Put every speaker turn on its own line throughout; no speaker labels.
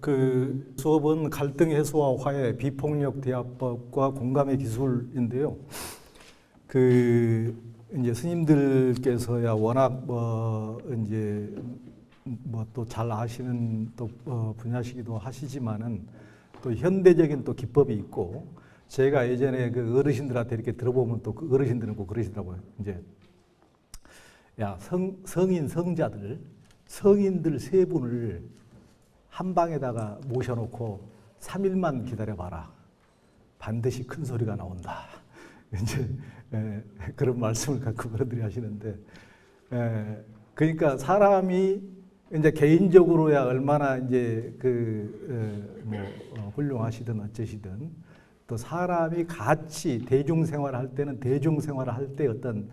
그 수업은 갈등 해소와 화해, 비폭력 대화법과 공감의 기술인데요. 그 이제 스님들께서야 워낙 이제 또 잘 아시는 또 분야시기도 하시지만은 또 현대적인 또 기법이 있고, 제가 예전에 그 어르신들한테 이렇게 들어보면 또 그 어르신들은 꼭 그러시더라고요. 이제 야, 성인들 세 분을 한 방에다가 모셔놓고 3일만 기다려봐라. 반드시 큰 소리가 나온다. 이제 그런 말씀을 가끔 어른들이 하시는데, 그러니까 사람이 이제 개인적으로야 얼마나 이제 훌륭하시든 어쩌시든, 또 사람이 같이 대중생활을 할 때는 대중생활을 할 때 어떤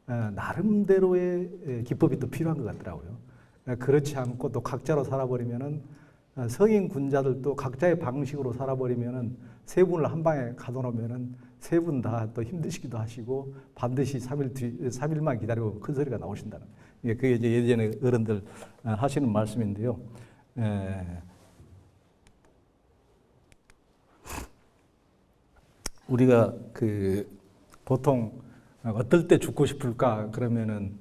나름대로의 기법이 또 필요한 것 같더라고요. 그렇지 않고 또 각자로 살아버리면은, 성인 군자들도 각자의 방식으로 살아버리면은 세 분을 한 방에 가둬놓으면은 세 분 다 또 힘드시기도 하시고 반드시 3일만 기다리고 큰 소리가 나오신다는. 그게 이제 예전에 어른들 하시는 말씀인데요. 우리가 그 보통 어떨 때 죽고 싶을까 그러면은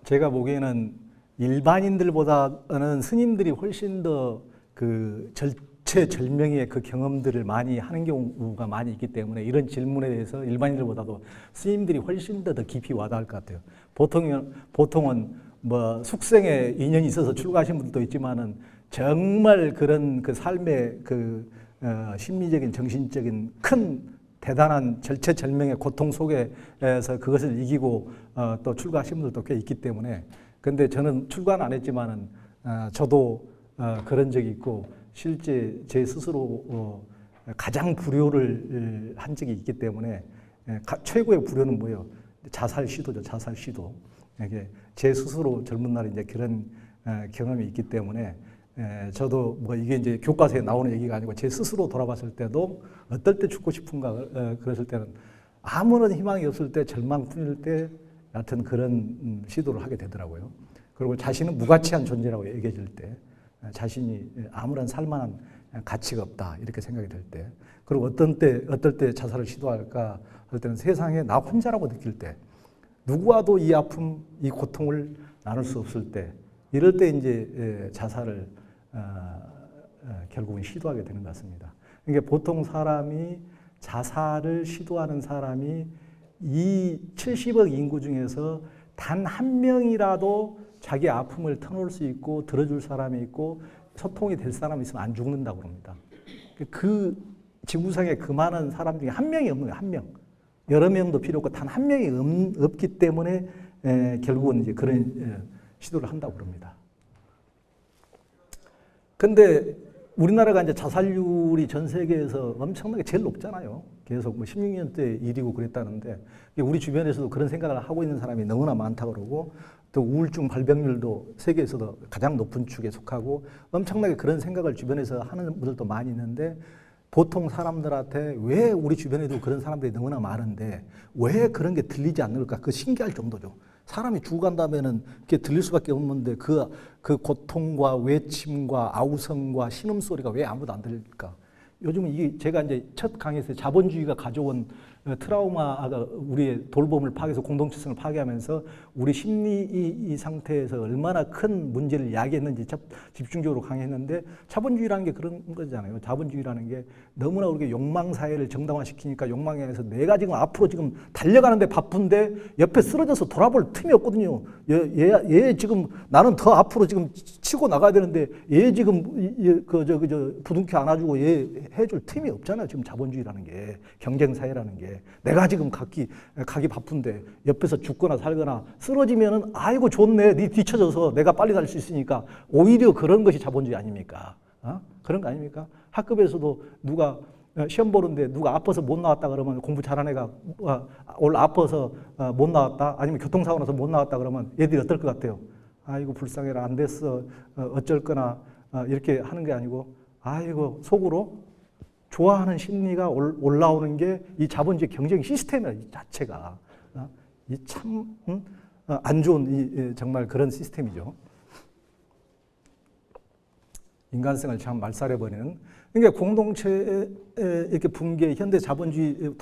제가 보기에는 일반인들보다는 스님들이 훨씬 더 그 절체절명의 그 경험들을 많이 하는 경우가 많이 있기 때문에 이런 질문에 대해서 일반인들보다도 스님들이 훨씬 더 깊이 와닿을 것 같아요. 보통은 뭐 숙생에 인연이 있어서 출가하신 분들도 있지만은 정말 그런 그 삶의 그 심리적인 정신적인 큰 대단한 절체절명의 고통 속에서 그것을 이기고 또 출가하신 분들도 꽤 있기 때문에, 근데 저는 출가는 안 했지만은 저도 그런 적이 있고 실제 제 스스로 가장 불효를 한 적이 있기 때문에, 최고의 불효는 뭐예요? 자살 시도죠. 자살 시도. 이게 제 스스로 젊은 날에 이제 그런 경험이 있기 때문에, 저도 뭐 이게 이제 교과서에 나오는 얘기가 아니고 제 스스로 돌아봤을 때도 어떨 때 죽고 싶은가 그랬을 때는 아무런 희망이 없을 때, 절망뿐일 때 같은 그런 시도를 하게 되더라고요. 그리고 자신은 무가치한 존재라고 얘기해줄 때, 자신이 아무런 살만한 가치가 없다 이렇게 생각이 될 때, 그리고 어떨 때 자살을 시도할까 할 때는 세상에 나 혼자라고 느낄 때, 누구와도 이 아픔, 이 고통을 나눌 수 없을 때, 이럴 때 이제 자살을 결국은 시도하게 되는 것 같습니다. 그러니까 보통 사람이 자살을 시도하는 사람이 이 70억 인구 중에서 단 한 명이라도 자기 아픔을 터놓을 수 있고 들어줄 사람이 있고 소통이 될 사람이 있으면 안 죽는다고 합니다. 그 지구상에 그 많은 사람 중에 한 명이 없는 거예요. 한 명. 여러 명도 필요 없고 단 한 명이 없기 때문에 결국은 이제 그런 시도를 한다고 그럽니다. 근데 우리나라가 이제 자살률이 전 세계에서 엄청나게 제일 높잖아요. 계속 뭐 16년대 일이고 그랬다는데, 우리 주변에서도 그런 생각을 하고 있는 사람이 너무나 많다고 그러고, 또 우울증 발병률도 세계에서도 가장 높은 축에 속하고, 엄청나게 그런 생각을 주변에서 하는 분들도 많이 있는데, 보통 사람들한테 왜 우리 주변에도 그런 사람들이 너무나 많은데 왜 그런 게 들리지 않을까? 그 신기할 정도죠. 사람이 죽어간 다음에는 그게 들릴 수밖에 없는데 그 고통과 외침과 아우성과 신음소리가 왜 아무도 안 들릴까? 요즘은 이게 제가 이제 첫 강의에서 자본주의가 가져온 트라우마가 우리의 돌봄을 파괴해서 공동체성을 파괴하면서 우리 심리 이 상태에서 얼마나 큰 문제를 야기했는지 집중적으로 강의했는데, 자본주의라는 게 그런 거잖아요. 자본주의라는 게 너무나 우리가 욕망사회를 정당화시키니까 욕망에 의해서 내가 지금 앞으로 지금 달려가는데 바쁜데 옆에 쓰러져서 돌아볼 틈이 없거든요. 얘 지금 나는 더 앞으로 지금 치고 나가야 되는데 얘 지금 부둥켜 안아주고 얘 해줄 틈이 없잖아요. 지금 자본주의라는 게, 경쟁사회라는 게. 내가 지금 가기 바쁜데 옆에서 죽거나 살거나 쓰러지면은 아이고 좋네, 네 뒤쳐져서 내가 빨리 갈 수 있으니까, 오히려 그런 것이 자본주의 아닙니까? 그런 거 아닙니까? 학급에서도 누가 시험 보는데 누가 아파서 못 나왔다 그러면, 공부 잘하는 애가 오늘 아파서 못 나왔다, 아니면 교통사고 나서 못 나왔다 그러면 애들이 어떨 것 같아요? 아이고 불쌍해라, 안 됐어, 어쩔 거나 이렇게 하는 게 아니고, 아이고 속으로 좋아하는 심리가 올라오는 게 이 자본주의 경쟁 시스템이야, 이 자체가. 이 참 안 좋은 정말 그런 시스템이죠. 인간성을 참 말살해버리는. 그러니까 공동체의 이렇게 붕괴, 현대 자본주의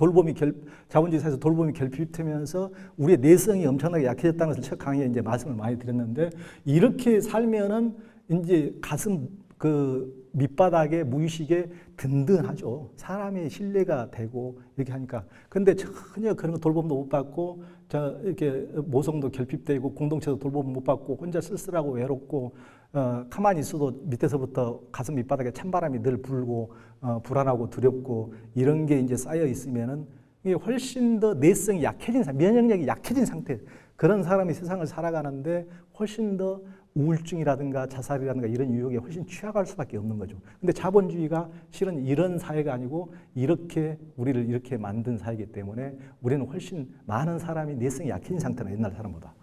자본주의 사회에서 돌봄이 결핍되면서 우리의 내성이 엄청나게 약해졌다는 것을 첫 강의에 이제 말씀을 많이 드렸는데, 이렇게 살면은 이제 가슴 그 밑바닥에 무의식에 든든하죠. 사람의 신뢰가 되고 이렇게 하니까. 근데 전혀 그런 거 돌봄도 못 받고, 이렇게 모성도 결핍되고, 공동체도 돌봄 못 받고, 혼자 쓸쓸하고 외롭고, 가만히 있어도 밑에서부터 가슴 밑바닥에 찬바람이 늘 불고, 불안하고 두렵고, 이런 게 이제 쌓여 있으면은 이게 훨씬 더 내성이 약해진 상태, 면역력이 약해진 상태, 그런 사람이 세상을 살아가는데 훨씬 더 우울증이라든가 자살이라든가 이런 유혹에 훨씬 취약할 수밖에 없는 거죠. 근데 자본주의가 실은 이런 사회가 아니고 이렇게 우리를 이렇게 만든 사회이기 때문에 우리는 훨씬 많은 사람이 내성이 약해진 상태나 옛날 사람보다.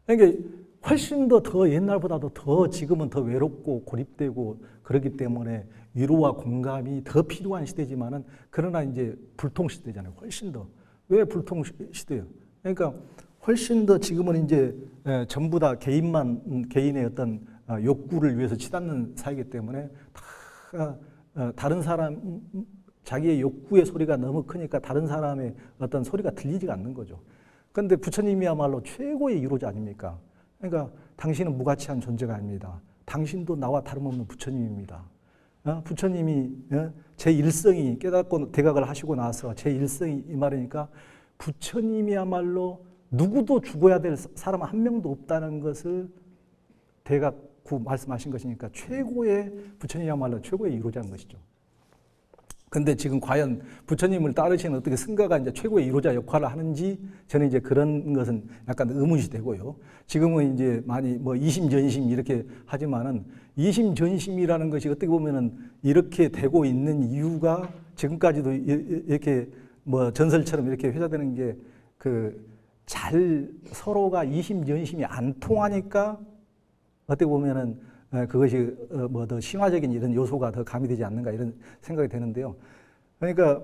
그러니까 훨씬 더 옛날보다도 더 지금은 더 외롭고 고립되고 그렇기 때문에 위로와 공감이 더 필요한 시대지만은, 그러나 이제 불통 시대잖아요. 훨씬 더. 왜 불통 시대예요? 그러니까 훨씬 더 지금은 이제 전부 다 개인의 어떤 욕구를 위해서 치닫는 사회이기 때문에 다른 사람, 자기의 욕구의 소리가 너무 크니까 다른 사람의 어떤 소리가 들리지가 않는 거죠. 그런데 부처님이야말로 최고의 위로자 아닙니까? 그러니까 당신은 무가치한 존재가 아닙니다. 당신도 나와 다름없는 부처님입니다. 부처님이 제 일성이 깨닫고 대각을 하시고 나서 제 일성이 이 말이니까, 부처님이야말로 누구도 죽어야 될 사람 한 명도 없다는 것을 대각구 말씀하신 것이니까 부처님이야말로 최고의 위로자인 것이죠. 근데 지금 과연 부처님을 따르시는 어떻게 승가가 이제 최고의 위로자 역할을 하는지, 저는 이제 그런 것은 약간 의문이 되고요. 지금은 이제 많이 뭐 이심전심 이렇게 하지만은, 이심전심이라는 것이 어떻게 보면은 이렇게 되고 있는 이유가 지금까지도 이렇게 뭐 전설처럼 이렇게 회자되는 게, 서로가 이심전심이 안 통하니까 어떻게 보면은 그것이 뭐 더 신화적인 이런 요소가 더 가미되지 않는가, 이런 생각이 되는데요. 그러니까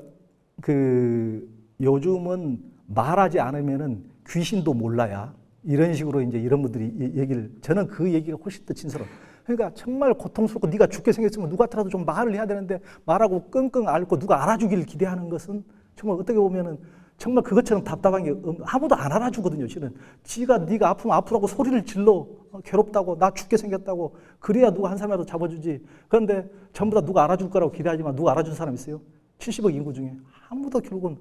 요즘은 말하지 않으면은 귀신도 몰라야, 이런 식으로 이제 이런 분들이 저는 그 얘기가 훨씬 더 진솔해요. 그러니까 정말 고통스럽고 네가 죽게 생겼으면 누구한테라도 좀 말을 해야 되는데, 말하고 끙끙 앓고 누가 알아주기를 기대하는 것은 정말 어떻게 보면은 정말 그것처럼 답답한 게 아무도 안 알아주거든요. 실은 네가 아프면 아프라고 소리를 질러, 괴롭다고, 나 죽게 생겼다고, 그래야 누가 한 사람이라도 잡아주지. 그런데 전부 다 누가 알아줄 거라고 기대하지만 누가 알아준 사람 있어요? 70억 인구 중에 아무도 결국은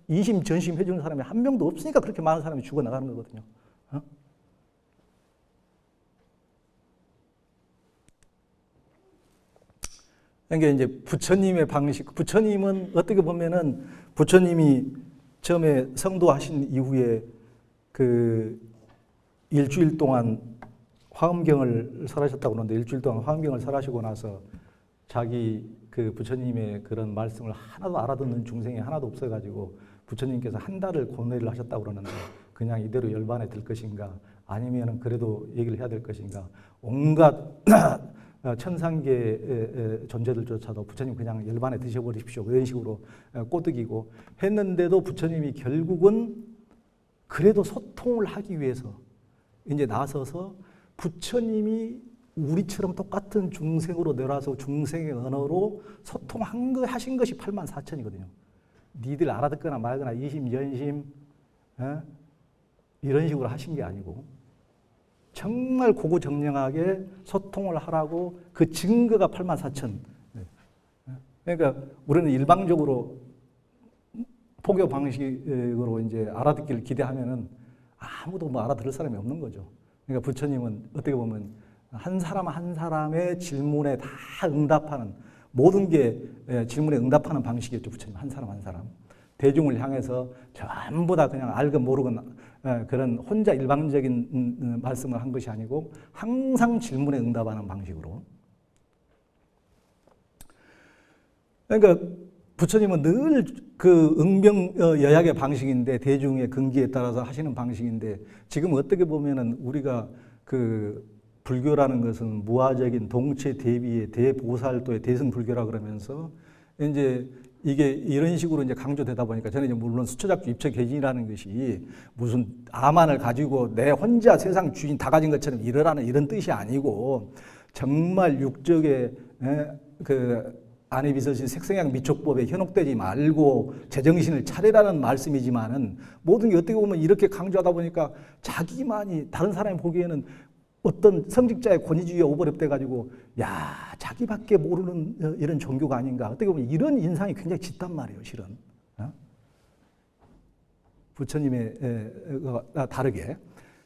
이심전심 해주는 사람이 한 명도 없으니까 그렇게 많은 사람이 죽어나가는 거거든요. 그러니까 이제 부처님의 방식, 부처님은 어떻게 보면은 부처님이 처음에 성도하신 이후에 일주일 동안 화엄경을 설하셨다고 그러는데, 일주일 동안 화엄경을 설하시고 나서 자기 부처님의 그런 말씀을 하나도 알아듣는 중생이 하나도 없어가지고 부처님께서 한 달을 고뇌를 하셨다고 그러는데, 그냥 이대로 열반에 들 것인가, 아니면은 그래도 얘기를 해야 될 것인가, 온갖 천상계 존재들조차도 부처님 그냥 열반에 드셔버리십시오, 이런 식으로 꼬드기고 했는데도, 부처님이 결국은 그래도 소통을 하기 위해서 이제 나서서, 부처님이 우리처럼 똑같은 중생으로 내려와서 중생의 언어로 소통하신 것이 84,000이거든요. 니들 알아듣거나 말거나 이심전심 이런 식으로 하신 게 아니고, 정말 고구정령하게 소통을 하라고 그 증거가 84,000. 그러니까 우리는 일방적으로 포교 방식으로 이제 알아듣기를 기대하면은 아무도 뭐 알아들을 사람이 없는 거죠. 그러니까 부처님은 어떻게 보면 한 사람 한 사람의 질문에 다 응답하는, 모든 게 질문에 응답하는 방식이었죠. 부처님 한 사람 한 사람. 대중을 향해서 전부 다 그냥 알건 모르건 그런 혼자 일방적인 말씀을 한 것이 아니고 항상 질문에 응답하는 방식으로. 그러니까 부처님은 늘 응병여약의 방식인데, 대중의 근기에 따라서 하시는 방식인데, 지금 어떻게 보면은 우리가 불교라는 것은 무아적인 동체 대비의 대보살도의 대승불교라 그러면서 이제 이게 이런 식으로 이제 강조되다 보니까 저는 이제 물론 수초자주 입체 개진이라는 것이 무슨 암만을 가지고 내 혼자 세상 주인 다 가진 것처럼 일어나는 이런 뜻이 아니고 정말 육적의 그 안에비서신 색생양 미촉법에 현혹되지 말고 제정신을 차리라는 말씀이지만은 모든 게 어떻게 보면 이렇게 강조하다 보니까 자기만이 다른 사람이 보기에는 어떤 성직자의 권위주의에 오버랩돼 가지고 야 자기밖에 모르는 이런 종교가 아닌가 어떻게 보면 이런 인상이 굉장히 짙단 말이에요 실은 부처님의 다르게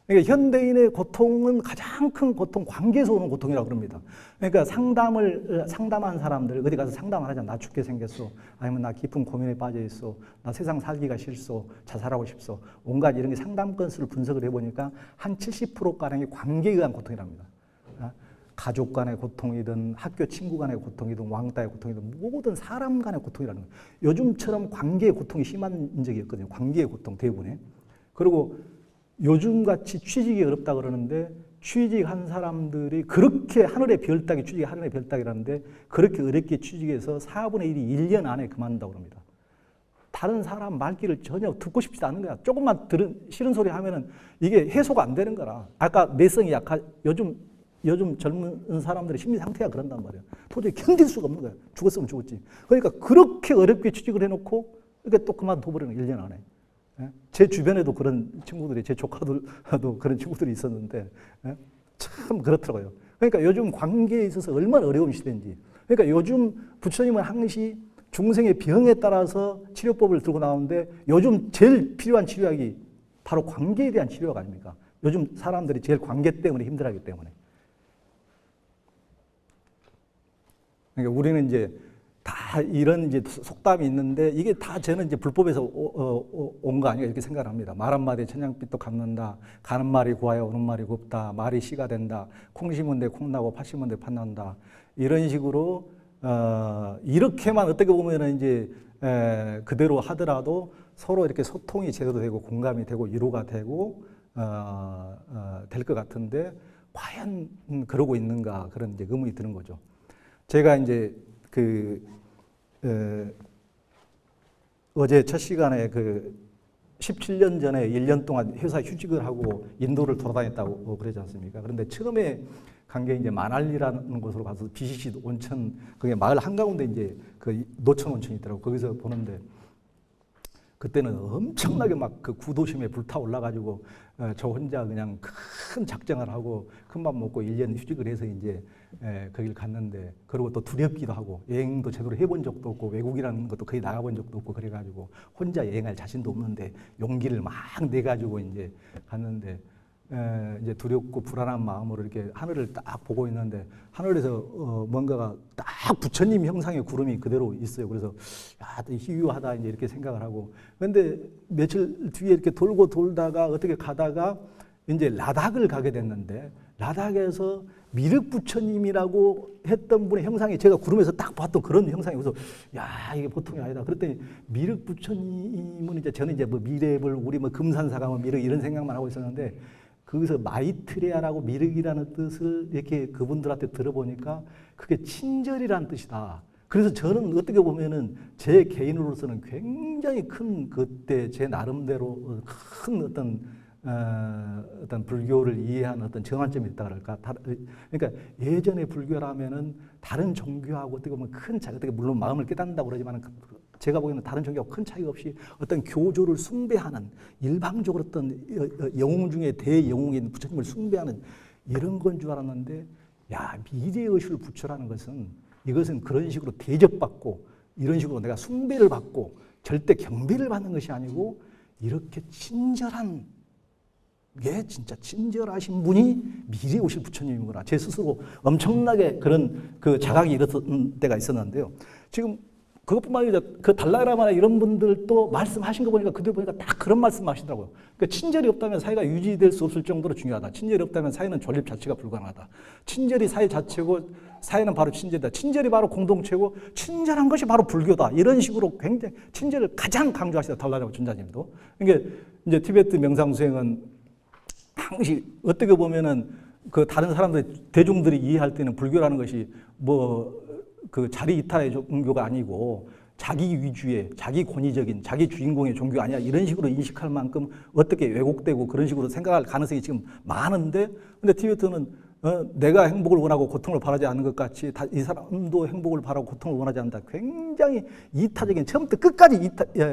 그러니까 현대인의 고통은 가장 큰 고통 관계에서 오는 고통이라고 그럽니다. 그러니까 상담한 사람들 어디 가서 상담을 하잖아. 나 죽게 생겼어. 아니면 나 깊은 고민에 빠져 있어. 나 세상 살기가 싫소. 자살하고 싶소. 온갖 이런 게 상담 건수를 분석을 해보니까 한 70%가량이 관계에 의한 고통이랍니다. 가족 간의 고통이든 학교 친구 간의 고통이든 왕따의 고통이든 모든 사람 간의 고통이라는 거예요. 요즘처럼 관계의 고통이 심한 적이 없거든요. 관계의 고통 대부분에. 그리고 요즘같이 취직이 어렵다 그러는데 취직한 사람들이 그렇게 하늘의 별 따기 취직이 하늘의 별 따기라는데 그렇게 어렵게 취직해서 4분의 1이 1년 안에 그만둔다고 합니다. 다른 사람 말귀를 전혀 듣고 싶지 않은 거야. 조금만 싫은 소리 하면은 이게 해소가 안 되는 거라. 아까 내성이 요즘 젊은 사람들의 심리 상태가 그런단 말이에요. 도저히 견딜 수가 없는 거예요. 죽었으면 죽었지. 그러니까 그렇게 어렵게 취직을 해놓고 이렇게 또 그만둬버리는 1년 안에. 제 주변에도 그런 친구들이, 제 조카들도 그런 친구들이 있었는데, 참 그렇더라고요. 그러니까 요즘 관계에 있어서 얼마나 어려운 시대인지. 그러니까 요즘 부처님은 항시 중생의 병에 따라서 치료법을 들고 나오는데 요즘 제일 필요한 치료약이 바로 관계에 대한 치료약 아닙니까? 요즘 사람들이 제일 관계 때문에 힘들어하기 때문에. 그러니까 우리는 이제 다 이런 이제 속담이 있는데 이게 다 저는 이제 불법에서 온 거 아닌가 이렇게 생각을 합니다. 말 한마디에 천냥빚도 갚는다. 가는 말이 고와야 오는 말이 곱다. 말이 씨가 된다. 콩 심은 데 콩 나고 팥 심은 데 팥 난다. 이런 식으로 이렇게만 어떻게 보면은 이제 그대로 하더라도 서로 이렇게 소통이 제대로 되고 공감이 되고 위로가 되고 될 것 같은데 과연 그러고 있는가 그런 이제 의문이 드는 거죠. 제가 이제 어제 첫 시간에 17년 전에 1년 동안 회사 휴직을 하고 인도를 돌아다녔다고 그러지 않습니까? 그런데 처음에 간 게 이제 마날리라는 곳으로 가서 BCC 온천, 그게 마을 한가운데 이제 그 노천 온천이 있더라고. 거기서 보는데 그때는 엄청나게 막 그 구도심에 불타올라가지고 저 혼자 그냥 큰 작정을 하고 큰밥 먹고 1년 휴직을 해서 이제 거길 갔는데 그리고 또 두렵기도 하고 여행도 제대로 해본 적도 없고 외국이라는 것도 거의 나가본 적도 없고 그래가지고 혼자 여행할 자신도 없는데 용기를 막 내가지고 이제 갔는데 이제 두렵고 불안한 마음으로 이렇게 하늘을 딱 보고 있는데 하늘에서 뭔가가 딱 부처님 형상의 구름이 그대로 있어요. 그래서 야, 희유하다 이제 이렇게 생각을 하고 근데 며칠 뒤에 이렇게 돌고 돌다가 어떻게 가다가 이제 라닥을 가게 됐는데 라닥에서 미륵 부처님이라고 했던 분의 형상이 제가 구름에서 딱 봤던 그런 형상이 그래서 야 이게 보통이 아니다. 그랬더니 미륵 부처님은 이제 저는 이제 뭐 미래불 우리 뭐 금산사가 뭐 미륵 이런 생각만 하고 있었는데 거기서 마이트레아라고 미륵이라는 뜻을 이렇게 그분들한테 들어보니까 그게 친절이라는 뜻이다. 그래서 저는 어떻게 보면은 제 개인으로서는 굉장히 큰 그때 제 나름대로 큰 어떤 불교를 이해한 어떤 전환점이 있다 그럴까. 그러니까 예전의 불교라면은 다른 종교하고 어떻게 보면 큰 차이, 어떻게 물론 마음을 깨닫는다고 그러지만 제가 보기에는 다른 종교하고 큰 차이가 없이 어떤 교조를 숭배하는 일방적으로 어떤 영웅 중에 대영웅인 부처님을 숭배하는 이런 건 줄 알았는데 야 미래의술 부처라는 것은 이것은 그런 식으로 대접받고 이런 식으로 내가 숭배를 받고 절대 경배를 받는 것이 아니고 이렇게 친절한 게 진짜 친절하신 분이 미래에 오실 부처님이구나. 제 스스로 엄청나게 그런 그 자각이 일었던 때가 있었는데요. 지금 그것뿐만 아니라 그 달라이라마나 이런 분들도 말씀하신 거 보니까 그들 보니까 딱 그런 말씀 하시더라고요. 그러니까 친절이 없다면 사회가 유지될 수 없을 정도로 중요하다. 친절이 없다면 사회는 존립 자체가 불가능하다. 친절이 사회 자체고 사회는 바로 친절이다. 친절이 바로 공동체고 친절한 것이 바로 불교다. 이런 식으로 굉장히 친절을 가장 강조하시다. 달라이라마尊자님도. 그러니까 이제 티베트 명상수행은 항시 어떻게 보면은 그 다른 사람들 대중들이 이해할 때는 불교라는 것이 뭐 그 자리 이탈의 종교가 아니고 자기 위주의, 자기 권위적인, 자기 주인공의 종교 아니야 이런 식으로 인식할 만큼 어떻게 왜곡되고 그런 식으로 생각할 가능성이 지금 많은데, 근데 티베트는 내가 행복을 원하고 고통을 바라지 않는 것 같이 이 사람도 행복을 바라고 고통을 원하지 않는다. 굉장히 이타적인, 처음부터 끝까지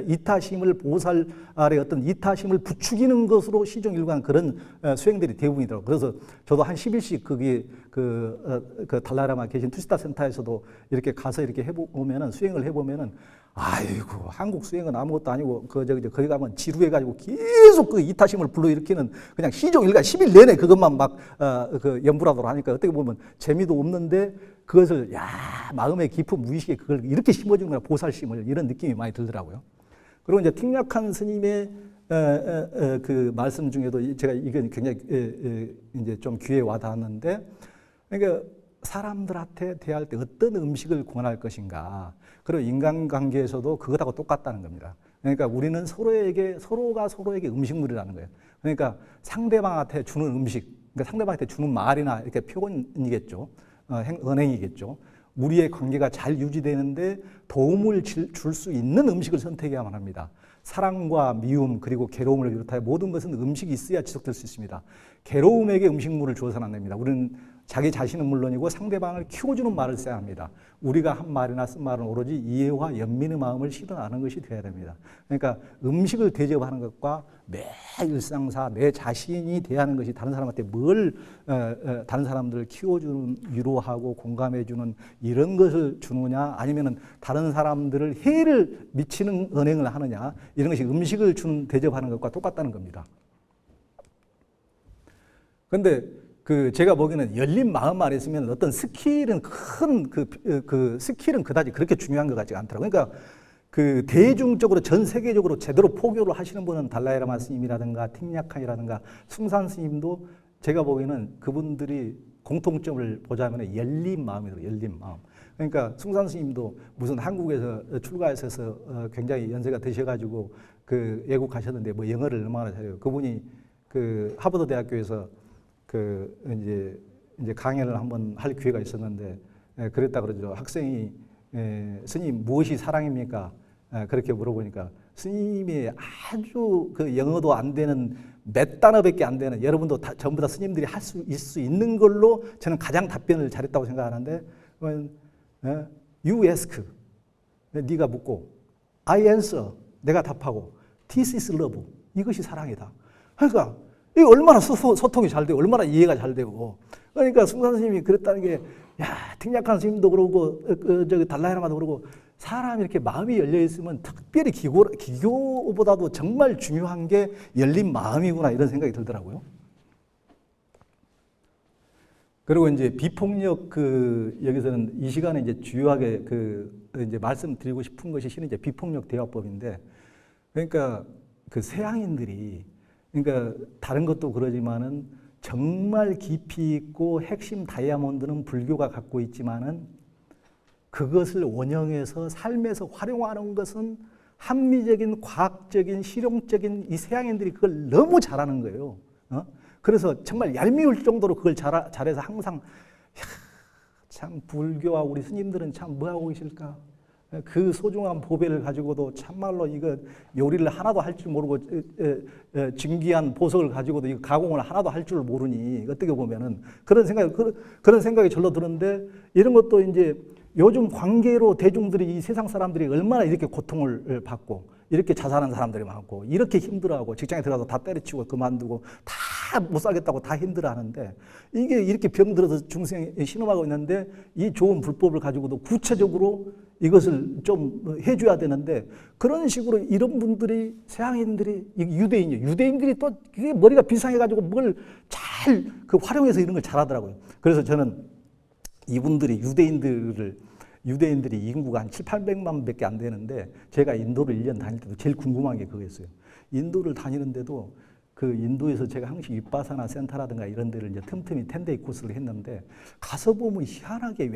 이타심을 보살 아래 어떤 이타심을 부추기는 것으로 시종일관 그런 수행들이 대부분이더라고요. 그래서 저도 한 10일씩 그 달라이라마 계신 투시타 센터에서도 이렇게 가서 이렇게 해보면은, 수행을 해보면은, 아이고, 한국 수행은 아무것도 아니고, 거기 가면 지루해가지고 계속 그 이타심을 불러일으키는 그냥 시종일관 10일 내내 그것만 막, 연불하도록 하니까 어떻게 보면 재미도 없는데 그것을, 마음의 깊은 무의식에 그걸 이렇게 심어주는 거야, 보살심을. 이런 느낌이 많이 들더라고요. 그리고 이제 틱략한 스님의 그 말씀 중에도 제가 이건 굉장히 이제 좀 귀에 와닿았는데, 그러니까 사람들한테 대할 때 어떤 음식을 권할 것인가. 그리고 인간관계에서도 그것하고 똑같다는 겁니다. 그러니까 우리는 서로가 서로에게 음식물이라는 거예요. 그러니까 상대방한테 주는 음식, 그러니까 상대방한테 주는 말이나 이렇게 표현이겠죠. 언행이겠죠. 우리의 관계가 잘 유지되는데 도움을 줄 수 있는 음식을 선택해야만 합니다. 사랑과 미움 그리고 괴로움을 비롯하여 모든 것은 음식이 있어야 지속될 수 있습니다. 괴로움에게 음식물을 주어서는 안 됩니다. 우리는 자기 자신은 물론이고 상대방을 키워주는 말을 써야 합니다. 우리가 한 말이나 쓴 말은 오로지 이해와 연민의 마음을 실현하는 것이 되어야 됩니다. 그러니까 음식을 대접하는 것과 매 일상사 내 자신이 대하는 것이 다른 사람한테 다른 사람들을 키워주는, 위로하고 공감해주는 이런 것을 주느냐, 아니면은 다른 사람들을 해를 미치는 언행을 하느냐, 이런 것이 음식을 주는 대접하는 것과 똑같다는 겁니다. 근데 제가 보기에는 열린 마음 안에 있으면 어떤 스킬은 스킬은 그다지 그렇게 중요한 것 같지가 않더라고요. 그러니까 대중적으로 전 세계적으로 제대로 포교를 하시는 분은 달라이라마 스님이라든가 틱략한이라든가 숭산 스님도 제가 보기에는 그분들이 공통점을 보자면 열린 마음이더라고요. 열린 마음. 그러니까 숭산 스님도 무슨 한국에서 출가하셔서 굉장히 연세가 드셔가지고 애국하셨는데 뭐 영어를 얼마나 잘해요. 그분이 하버드 대학교에서 이제 강연을 한번 할 기회가 있었는데, 그랬다 그러죠. 학생이, 스님, 무엇이 사랑입니까? 그렇게 물어보니까, 스님이 아주 영어도 안 되는 몇 단어밖에 안 되는, 여러분도 전부 다 스님들이 할 수 있는 걸로 저는 가장 답변을 잘했다고 생각하는데, you ask, 네가 묻고, I answer, 내가 답하고, this is love, 이것이 사랑이다. 그러니까, 이 얼마나 소통이 잘 되고 얼마나 이해가 잘 되고, 그러니까 숭산 스님이 그랬다는 게, 틱략한 스님도 그러고 달라이라마도 그러고, 사람이 이렇게 마음이 열려 있으면 특별히 기교보다도 정말 중요한 게 열린 마음이구나, 이런 생각이 들더라고요. 그리고 이제 비폭력 여기서는 이 시간에 이제 주요하게 이제 말씀드리고 싶은 것이 실은 이제 비폭력 대화법인데, 그러니까 서양인들이, 그러니까 다른 것도 그러지만은 정말 깊이 있고 핵심 다이아몬드는 불교가 갖고 있지만은 그것을 원형해서 삶에서 활용하는 것은 합리적인, 과학적인, 실용적인 이 서양인들이 그걸 너무 잘하는 거예요. 그래서 정말 얄미울 정도로 그걸 잘해서 항상, 참 불교와 우리 스님들은 참 뭐하고 계실까? 그 소중한 보배를 가지고도 참말로 이거 요리를 하나도 할 줄 모르고 진귀한 보석을 가지고도 이거 가공을 하나도 할 줄 모르니, 어떻게 보면은 그런 생각이 절로 드는데, 이런 것도 이제 요즘 관계로 대중들이, 이 세상 사람들이 얼마나 이렇게 고통을 받고 이렇게 자살하는 사람들이 많고 이렇게 힘들어하고 직장에 들어가서 다 때려치고 그만두고 다 못 살겠다고 다 힘들어하는데, 이게 이렇게 병들어서 중생에 신음하고 있는데 이 좋은 불법을 가지고도 구체적으로 이것을 좀 해줘야 되는데, 그런 식으로 이런 분들이, 서양인들이, 유대인들이 또 그게 머리가 비상해가지고 뭘 잘 활용해서 이런 걸 잘하더라고요. 그래서 저는 이분들이 유대인들이 인구가 한 700~800만 밖에 안 되는데, 제가 인도를 1년 다닐 때도 제일 궁금한 게 그거였어요. 인도를 다니는데도 그 인도에서 제가 항상 윗바사나 센터라든가 이런 데를 이제 틈틈이 10데이 코스를 했는데 가서 보면 희한하게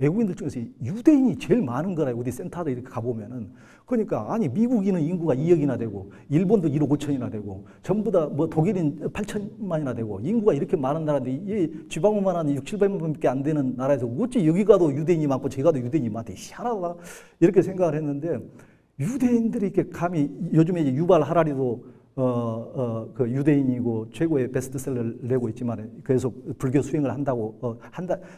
외국인들 중에서 유대인이 제일 많은 거라 우리 센터도 이렇게 가보면은 그러니까 아니 미국인은 인구가 2억이나 되고 일본도 1억 5천이나 되고 전부 다 뭐 독일인 8천만이나 되고 인구가 이렇게 많은 나라인데 이 지방만 한 6, 700만밖에 안 되는 나라에서 어찌 여기 가도 유대인이 많고 제가 가도 유대인이 많대 희한하다 이렇게 생각을 했는데 유대인들이 이렇게 감히 요즘에 이제 유발 하라리도 그 유대인이고 최고의 베스트셀러를 내고 있지만 계속 불교 수행을 한다고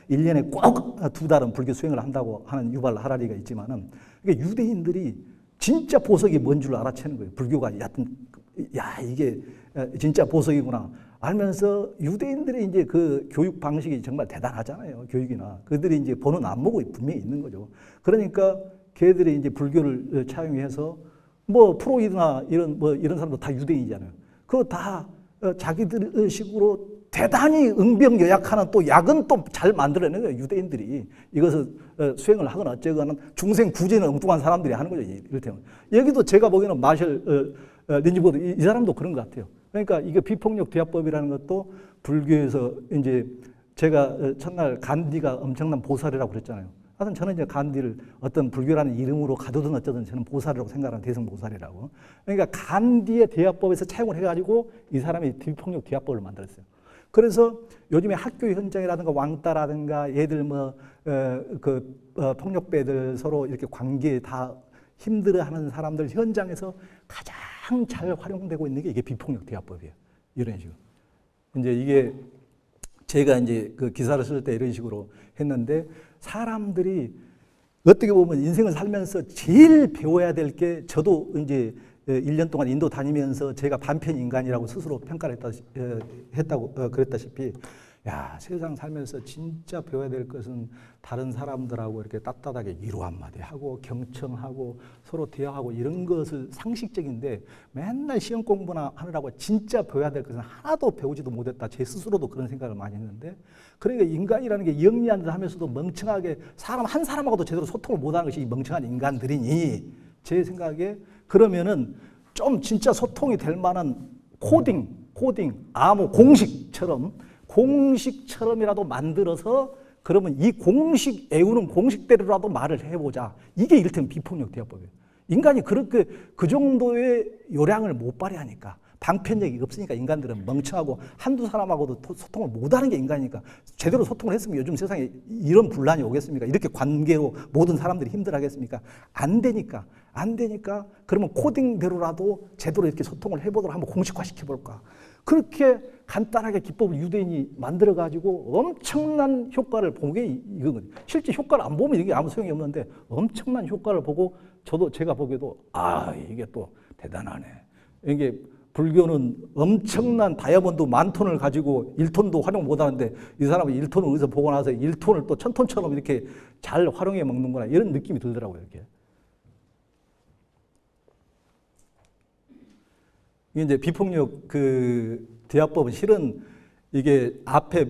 1년에 꼭 2달은 불교 수행을 한다고 하는 유발 하라리가 있지만은 그러니까 유대인들이 진짜 보석이 뭔 줄 알아채는 거예요. 불교가 얕은 야 이게 진짜 보석이구나 알면서 유대인들의 이제 그 교육 방식이 정말 대단하잖아요. 교육이나 그들이 이제 보는 안목이 분명히 있는 거죠. 그러니까 걔들이 이제 불교를 차용해서 뭐 프로이드나 이런 사람도 다 유대인이잖아요. 그거 다 자기들 식으로 대단히 응병여약하는 또 약은 또 잘 만들어내는 거예요. 유대인들이 이것을 수행을 하거나 어쩌거나 중생 구제는 엉뚱한 사람들이 하는 거죠. 이를테면 여기도 제가 보기에는 마셜 린지보드 이 사람도 그런 것 같아요. 그러니까 이게 비폭력 대화법이라는 것도 불교에서 이제 제가 첫날 간디가 엄청난 보살이라고 그랬잖아요. 하여튼 저는 이제 간디를 어떤 불교라는 이름으로 가두든 어쩌든 저는 보살이라고 생각하는 대승보살이라고. 그러니까 간디의 대화법에서 차용을 해가지고 이 사람이 비폭력 대화법을 만들었어요. 그래서 요즘에 학교 현장이라든가 왕따라든가 얘들 폭력배들 서로 이렇게 관계 다 힘들어하는 사람들 현장에서 가장 잘 활용되고 있는 게 이게 비폭력 대화법이에요. 이런 식으로. 이제 이게 제가 이제 그 기사를 쓸 때 이런 식으로 했는데 사람들이 어떻게 보면 인생을 살면서 제일 배워야 될 게 저도 이제 1년 동안 인도 다니면서 제가 반편 인간이라고 스스로 평가를 그랬다시피 야 세상 살면서 진짜 배워야 될 것은 다른 사람들하고 이렇게 따뜻하게 위로 한마디 하고 경청하고 서로 대화하고 이런 것을 상식적인데 맨날 시험 공부나 하느라고 진짜 배워야 될 것은 하나도 배우지도 못했다. 제 스스로도 그런 생각을 많이 했는데 그러니까 인간이라는 게 영리한 듯 하면서도 멍청하게 사람 한 사람하고도 제대로 소통을 못하는 것이 이 멍청한 인간들이니 제 생각에 그러면은 좀 진짜 소통이 될 만한 코딩, 암호, 공식처럼이라도 만들어서 그러면 이 공식 애우는 공식대로라도 말을 해보자. 이게 이를테면 비폭력 대화법이에요. 인간이 그렇게 그 정도의 요량을 못 발휘하니까 방편력이 없으니까 인간들은 멍청하고 한두 사람하고도 소통을 못하는 게 인간이니까 제대로 소통을 했으면 요즘 세상에 이런 분란이 오겠습니까? 이렇게 관계로 모든 사람들이 힘들어하겠습니까? 안 되니까 그러면 코딩대로라도 제대로 이렇게 소통을 해보도록 한번 공식화시켜볼까? 그렇게 간단하게 기법을 유대인이 만들어가지고 엄청난 효과를 본 게 이거거든요. 실제 효과를 안 보면 이게 아무 소용이 없는데 엄청난 효과를 보고 제가 보기에도 이게 또 대단하네. 이게 불교는 엄청난 다이아몬드 만 톤을 가지고 1톤도 활용 못 하는데 이 사람은 1톤을 어디서 보고 나서 1톤을 또 1000톤처럼 이렇게 잘 활용해 먹는구나. 이런 느낌이 들더라고요, 이렇게. 이게 이제 비폭력 그 대화법은 실은 이게 앞에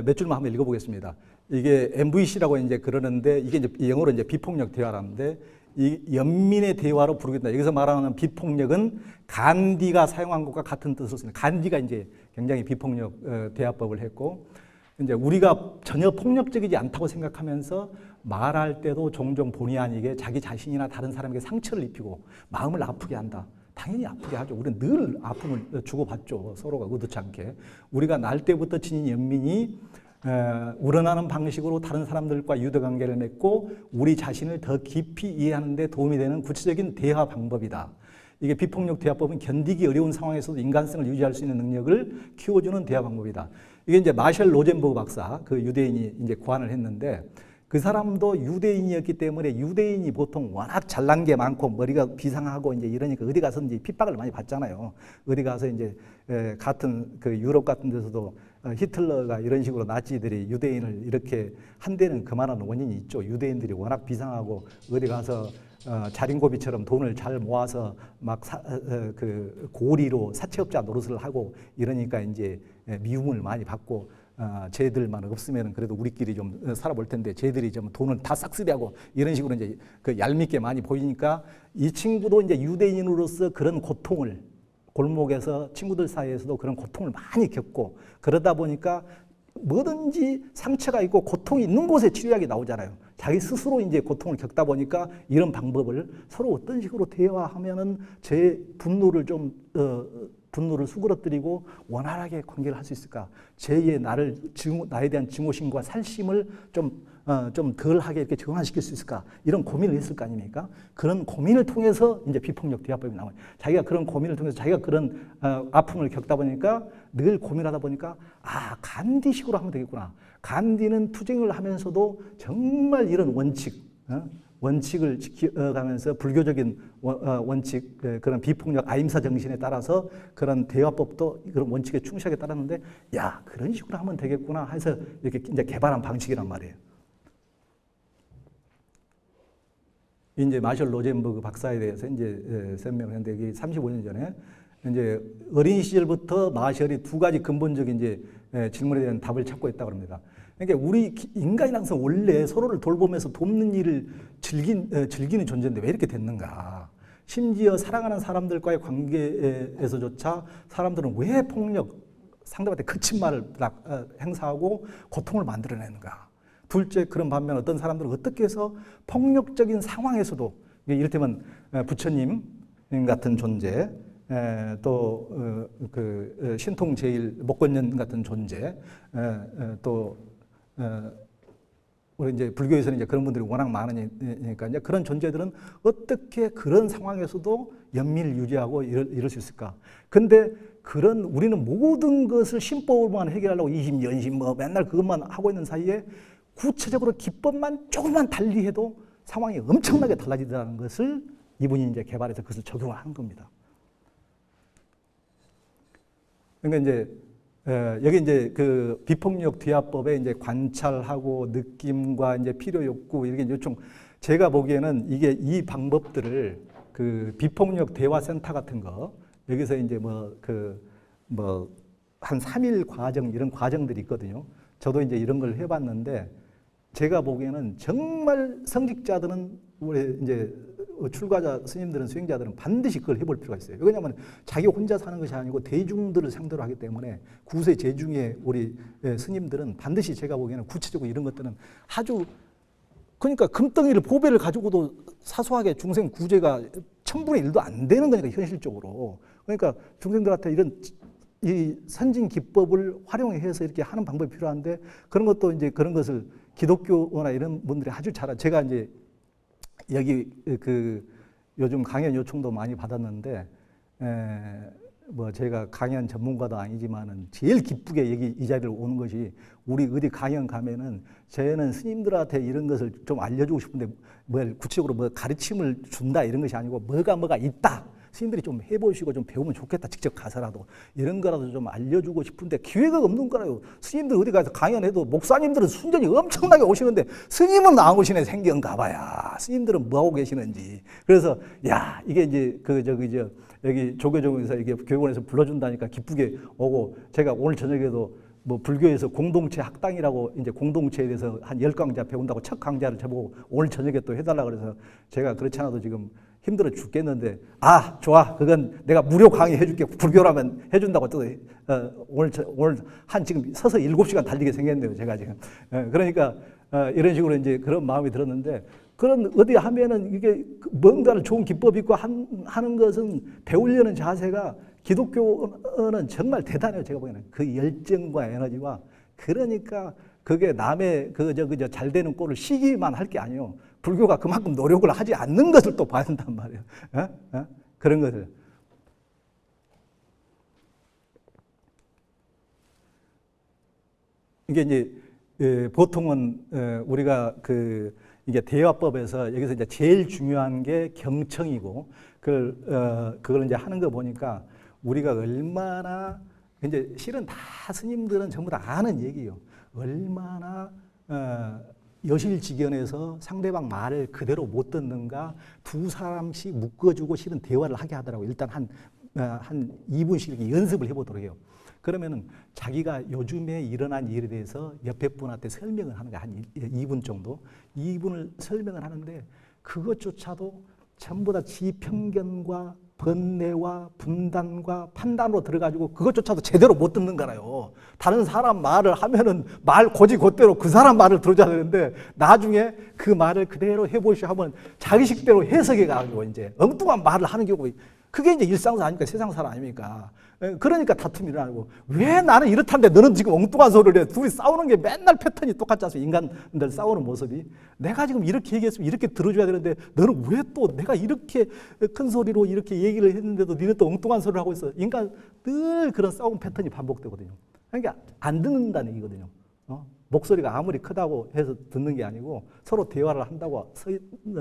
몇 줄만 한번 읽어보겠습니다. 이게 MVC라고 이제 그러는데 이게 이제 영어로 이제 비폭력 대화라는데 이 연민의 대화로 부르겠다. 여기서 말하는 비폭력은 간디가 사용한 것과 같은 뜻으로 씁니다. 간디가 이제 굉장히 비폭력 대화법을 했고 이제 우리가 전혀 폭력적이지 않다고 생각하면서 말할 때도 종종 본의 아니게 자기 자신이나 다른 사람에게 상처를 입히고 마음을 아프게 한다. 당연히 아프게 하죠. 우리는 늘 아픔을 주고받죠. 서로가 의도치 않게. 우리가 날 때부터 지닌 연민이 우러나는 방식으로 다른 사람들과 유대관계를 맺고 우리 자신을 더 깊이 이해하는 데 도움이 되는 구체적인 대화 방법이다. 이게 비폭력 대화법은 견디기 어려운 상황에서도 인간성을 유지할 수 있는 능력을 키워주는 대화 방법이다. 이게 이제 마셜 로젠버그 박사, 그 유대인이 이제 고안을 했는데 그 사람도 유대인이었기 때문에 유대인이 보통 워낙 잘난 게 많고 머리가 비상하고 이제 이러니까 어디 가서 이제 핍박을 많이 받잖아요. 어디 가서 이제 같은 그 유럽 같은 데서도 히틀러가 이런 식으로 나치들이 유대인을 이렇게 한 데는 그만한 원인이 있죠. 유대인들이 워낙 비상하고 어디 가서 자린고비처럼 돈을 잘 모아서 막 그 고리로 사채업자 노릇을 하고 이러니까 이제 미움을 많이 받고 쟤들만 없으면 그래도 우리끼리 좀 살아볼 텐데 쟤들이 좀 돈을 다 싹쓸이하고 이런 식으로 이제 그 얄밉게 많이 보이니까 이 친구도 이제 유대인으로서 그런 고통을 골목에서 친구들 사이에서도 그런 고통을 많이 겪고 그러다 보니까 뭐든지 상처가 있고 고통이 있는 곳에 치료약이 나오잖아요. 자기 스스로 이제 고통을 겪다 보니까 이런 방법을 서로 어떤 식으로 대화하면은 제 분노를 분노를 수그러뜨리고 원활하게 관계를 할 수 있을까? 제2의 나에 대한 증오심과 살심을 좀 덜하게 이렇게 정화시킬 수 있을까? 이런 고민을 했을 거 아닙니까? 그런 고민을 통해서 이제 비폭력 대화법이 나와요. 자기가 그런 고민을 통해서 자기가 그런 아픔을 겪다 보니까 늘 고민하다 보니까 간디식으로 하면 되겠구나. 간디는 투쟁을 하면서도 정말 이런 원칙을 지켜가면서 불교적인 원칙, 그런 비폭력 아임사 정신에 따라서 그런 대화법도 그런 원칙에 충실하게 따랐는데, 그런 식으로 하면 되겠구나 해서 이렇게 이제 개발한 방식이란 말이에요. 이제 마셜 로젠버그 박사에 대해서 이제 설명을 했는데, 이게 35년 전에 이제 어린 시절부터 마셜이 두 가지 근본적인 이제 질문에 대한 답을 찾고 있다고 합니다. 그러니까 우리 인간이라서 원래 서로를 돌보면서 돕는 일을 즐기는 존재인데 왜 이렇게 됐는가? 심지어 사랑하는 사람들과의 관계에서조차 사람들은 왜 상대방한테 거친 말을 행사하고 고통을 만들어내는가? 둘째, 그런 반면 어떤 사람들은 어떻게 해서 폭력적인 상황에서도, 이를테면 부처님 같은 존재, 또 신통 제일 목건년 같은 존재, 또 우리 이제 불교에서는 이제 그런 분들이 워낙 많으니까 이제 그런 존재들은 어떻게 그런 상황에서도 연민을 유지하고 이럴 수 있을까? 근데 우리는 모든 것을 신법으로만 해결하려고 이심연심 맨날 그것만 하고 있는 사이에 구체적으로 기법만 조금만 달리해도 상황이 엄청나게 달라지더라는 것을 이분이 이제 개발해서 그것을 적용을 한 겁니다. 그러니까 이제 여기 이제 그 비폭력 대화법에 이제 관찰하고 느낌과 이제 필요 욕구 이게 요청, 제가 보기에는 이 방법들을 그 비폭력 대화 센터 같은 거 여기서 이제 한 3일 과정 이런 과정들이 있거든요. 저도 이제 이런 걸 해봤는데 제가 보기에는 정말 성직자들은 우리 이제 출가자 스님들은 수행자들은 반드시 그걸 해볼 필요가 있어요. 왜냐하면 자기 혼자 사는 것이 아니고 대중들을 상대로 하기 때문에 구세 제중의 우리 스님들은 반드시 제가 보기에는 구체적으로 이런 것들은 아주 그러니까 금덩이를 보배를 가지고도 사소하게 중생 구제가 1000분의 1도 안 되는 거니까 현실적으로. 그러니까 중생들한테 이 선진 기법을 활용해서 이렇게 하는 방법이 필요한데 그런 것도 이제 그런 것을 기독교나 이런 분들이 아주 제가 이제 여기 요즘 강연 요청도 많이 받았는데 제가 강연 전문가도 아니지만은 제일 기쁘게 여기 이 자리를 오는 것이 우리 어디 강연 가면은 저희는 스님들한테 이런 것을 좀 알려주고 싶은데 구체적으로 가르침을 준다 이런 것이 아니고 뭐가 있다. 스님들이 좀 해보시고 좀 배우면 좋겠다. 직접 가서라도 이런 거라도 좀 알려주고 싶은데 기회가 없는 거라요. 스님들 어디 가서 강연해도 목사님들은 순전히 엄청나게 오시는데 스님은 안 오시네. 생경 가봐야 스님들은 뭐 하고 계시는지. 그래서 이게 이제 여기 조교정에서 이게 교육원에서 불러준다니까 기쁘게 오고, 제가 오늘 저녁에도 불교에서 공동체 학당이라고 이제 공동체에 대해서 한 10강좌 배운다고 첫 강좌를 저보고 오늘 저녁에 또 해달라 그래서 제가 그렇지 않아도 지금 힘들어 죽겠는데 좋아, 그건 내가 무료 강의 해줄게. 불교라면 해준다고 또 오늘 지금 서서 7시간 달리게 생겼네요. 제가 지금. 그러니까 이런 식으로 이제 그런 마음이 들었는데, 그런 어디 하면은 이게 뭔가를 좋은 기법이 있고 하는 것은 배우려는 자세가 기독교는 정말 대단해요. 제가 보기에는 그 열정과 에너지와, 그러니까 그게 남의 잘 되는 꼴을 시기만 할 게 아니에요. 불교가 그만큼 노력을 하지 않는 것을 또 봐야 된단 말이에요. 그런 것을. 이게 이제 보통은 우리가 이게 대화법에서 여기서 이제 제일 중요한 게 경청이고, 그걸 이제 하는 거 보니까 우리가 얼마나 이제 실은 다 스님들은 전부 다 아는 얘기예요. 얼마나 여실직연에서 상대방 말을 그대로 못 듣는가, 두 사람씩 묶어주고 실은 대화를 하게 하더라고요. 일단 한 2분씩 이렇게 연습을 해보도록 해요. 그러면은 자기가 요즘에 일어난 일에 대해서 옆에 분한테 설명을 하는 거야. 한 2분 정도. 2분을 설명을 하는데 그것조차도 전부 다 지 편견과 번뇌와 분단과 판단으로 들어가지고 그것조차도 제대로 못 듣는 거라요. 다른 사람 말을 하면은 말 곧이곧대로 그 사람 말을 들어줘야 되는데 나중에 그 말을 그대로 해보시오 하면 자기식대로 해석해 가지고 이제 엉뚱한 말을 하는 경우, 그게 이제 일상사 아닙니까? 세상사 아닙니까? 그러니까 다툼이 일어나고, 왜 나는 이렇다는데 너는 지금 엉뚱한 소리를 해? 둘이 싸우는 게 맨날 패턴이 똑같지 않습니까? 인간들 싸우는 모습이. 내가 지금 이렇게 얘기했으면 이렇게 들어줘야 되는데 너는 왜 또 내가 이렇게 큰 소리로 이렇게 얘기를 했는데도 너는 또 엉뚱한 소리를 하고 있어. 인간 늘 그런 싸움 패턴이 반복되거든요. 그러니까 안 듣는다는 얘기거든요. 목소리가 아무리 크다고 해서 듣는 게 아니고, 서로 대화를 한다고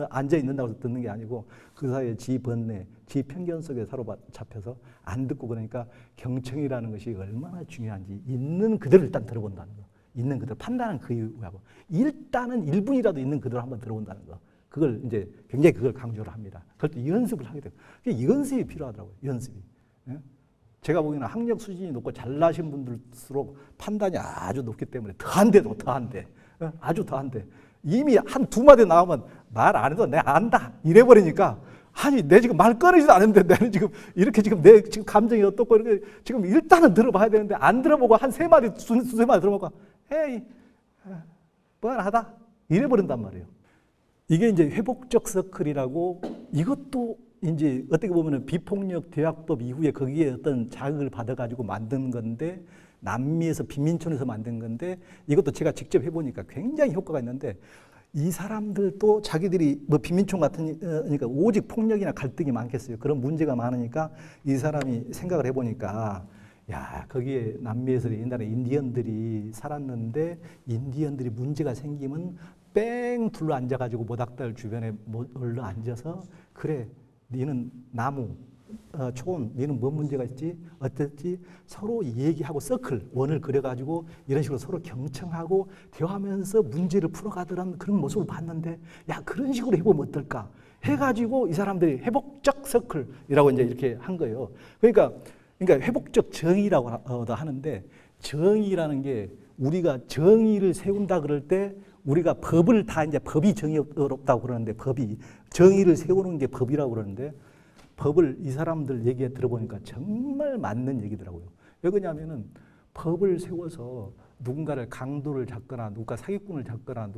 앉아 있는다고 해서 듣는 게 아니고, 그 사이에 지 번뇌, 지 편견 속에 사로잡혀서 안 듣고, 그러니까 경청이라는 것이 얼마나 중요한지 있는 그대로 일단 들어본다는 거. 있는 그대로 판단은 그 이유하고, 일단은 1분이라도 있는 그대로 한번 들어본다는 거. 그걸 이제 굉장히 그걸 강조를 합니다. 그럴 때 연습을 하게 돼요. 연습이 필요하더라고요. 연습이. 예? 제가 보기에는 학력 수준이 높고 잘나신 분들수록 판단이 아주 높기 때문에 더한데도 더한데, 아주 더한데, 이미 한 두 마디 나오면 말 안 해도 내가 안다 이래버리니까, 아니 내 지금 말 끊이지도 않은데 내는 지금 이렇게 지금 내 지금 감정이 어떻고 이렇게 지금 일단은 들어봐야 되는데 안 들어보고 한 세 마디 두세 마디 들어보고 에이 뻔하다 이래버린단 말이에요. 이게 이제 회복적 서클이라고, 이것도 이제 어떻게 보면은 비폭력 대화법 이후에 거기에 어떤 자극을 받아가지고 만든 건데, 남미에서 빈민촌에서 만든 건데, 이것도 제가 직접 해보니까 굉장히 효과가 있는데, 이 사람들도 자기들이 뭐 빈민촌 같은, 그러니까 오직 폭력이나 갈등이 많겠어요. 그런 문제가 많으니까 이 사람이 생각을 해보니까, 야, 거기에 남미에서 옛날에 인디언들이 살았는데, 인디언들이 문제가 생기면 뺑 둘러 앉아가지고 모닥불 주변에 올려 앉아서, 그래 니는 나무, 촌, 니는 뭔 문제가 있지? 어땠지? 서로 얘기하고 서클, 원을 그려가지고 이런 식으로 서로 경청하고 대화하면서 문제를 풀어가더란 그런 모습을 봤는데, 야, 그런 식으로 해보면 어떨까? 해가지고 이 사람들이 회복적 서클이라고 이제 이렇게 한 거예요. 그러니까 회복적 정의라고 하는데, 정의라는 게 우리가 정의를 세운다 그럴 때 우리가 법을 다 이제 법이 정의롭다고 그러는데, 법이 정의를 세우는 게 법이라고 그러는데, 법을 이 사람들 얘기에 들어보니까 정말 맞는 얘기더라고요. 왜 그러냐면은 법을 세워서 누군가를 강도를 잡거나 누가 사기꾼을 잡거나